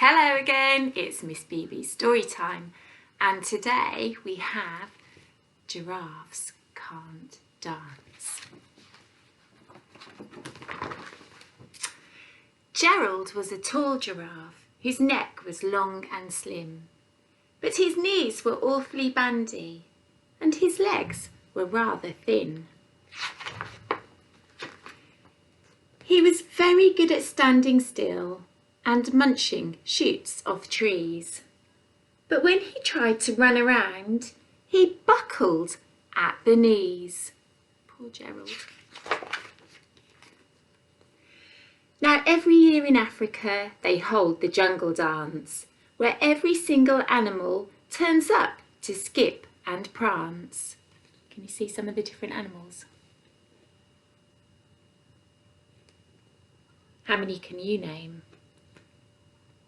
Hello again, it's Miss BB's story time, and today we have Giraffes Can't Dance. Gerald was a tall giraffe whose neck was long and slim, but his knees were awfully bandy and his legs were rather thin. He was very good at standing still and munching shoots off trees. But when he tried to run around, he buckled at the knees. Poor Gerald. Now every year in Africa they hold the jungle dance, where every single animal turns up to skip and prance. Can you see some of the different animals? How many can you name?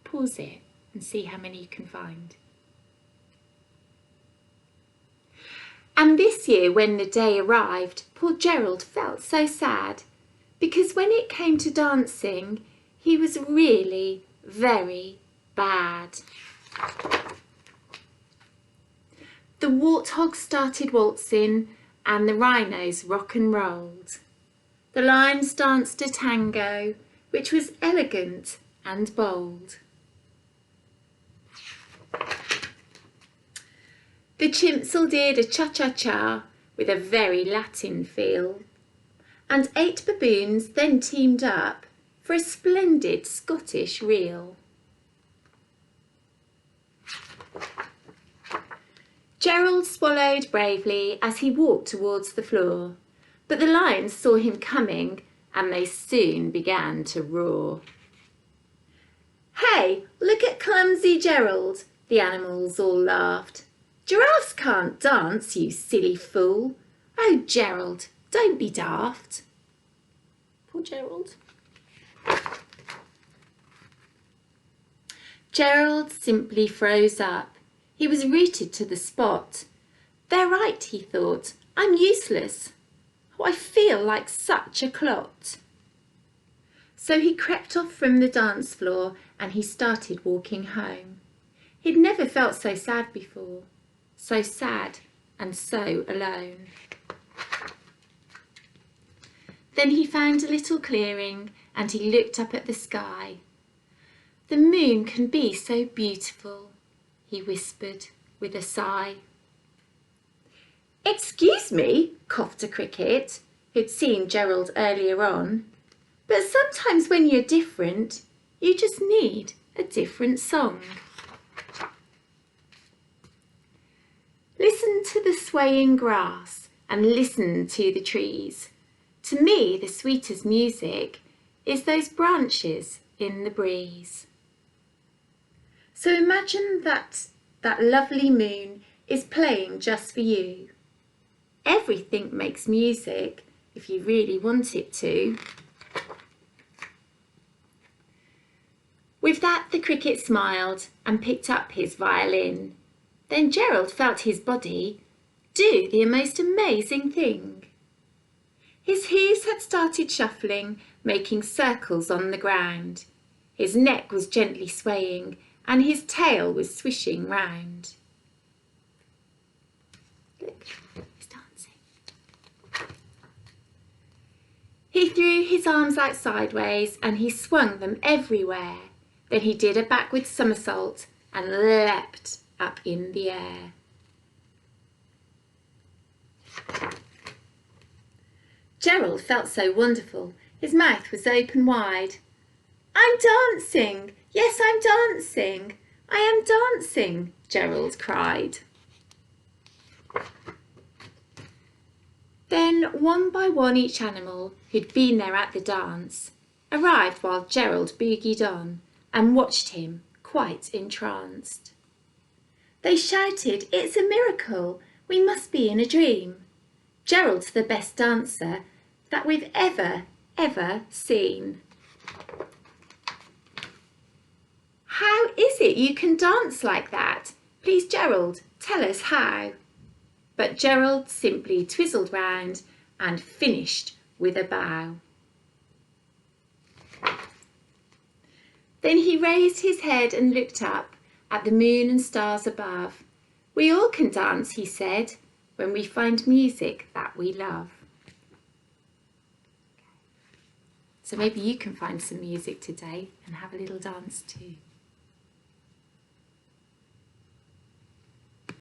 Pause it and see how many you can find. And this year, when the day arrived, poor Gerald felt so sad, because when it came to dancing, he was really very bad. The warthogs started waltzing and the rhinos rock and rolled. The lions danced a tango, which was elegant and bold. The chimps all did a cha-cha-cha with a very Latin feel, and 8 baboons then teamed up for a splendid Scottish reel. Gerald swallowed bravely as he walked towards the floor, but the lions saw him coming and they soon began to roar. "Hey, look at clumsy Gerald," the animals all laughed. "Giraffes can't dance, you silly fool. Oh, Gerald, don't be daft." Poor Gerald. Gerald simply froze up. He was rooted to the spot. "They're right," he thought. "I'm useless. Oh, I feel like such a clot." So he crept off from the dance floor and he started walking home. He'd never felt so sad before. So sad and so alone. Then he found a little clearing and he looked up at the sky. "The moon can be so beautiful," he whispered with a sigh. "Excuse me," coughed a cricket, who'd seen Gerald earlier on, "but sometimes when you're different, you just need a different song." Listen to the swaying grass and listen to the trees. To me, the sweetest music is those branches in the breeze. So imagine that lovely moon is playing just for you. Everything makes music if you really want it to. With that, the cricket smiled and picked up his violin. Then Gerald felt his body do the most amazing thing. His hooves had started shuffling, making circles on the ground. His neck was gently swaying and his tail was swishing round. Look, he's dancing. He threw his arms out sideways and he swung them everywhere. Then he did a backward somersault and leapt up in the air. Gerald felt so wonderful. His mouth was open wide. "I'm dancing! Yes, I'm dancing! I am dancing!" Gerald cried. Then one by one each animal who'd been there at the dance arrived while Gerald boogied on and watched him quite entranced. They shouted, "It's a miracle! We must be in a dream. Gerald's the best dancer that we've ever seen." "How is it you can dance like that? Please, Gerald, tell us how." But Gerald simply twizzled round and finished with a bow. Then When he raised his head and looked up at the moon and stars above, "We all can dance," he said, "when we find music that we love." So maybe you can find some music today and have a little dance too.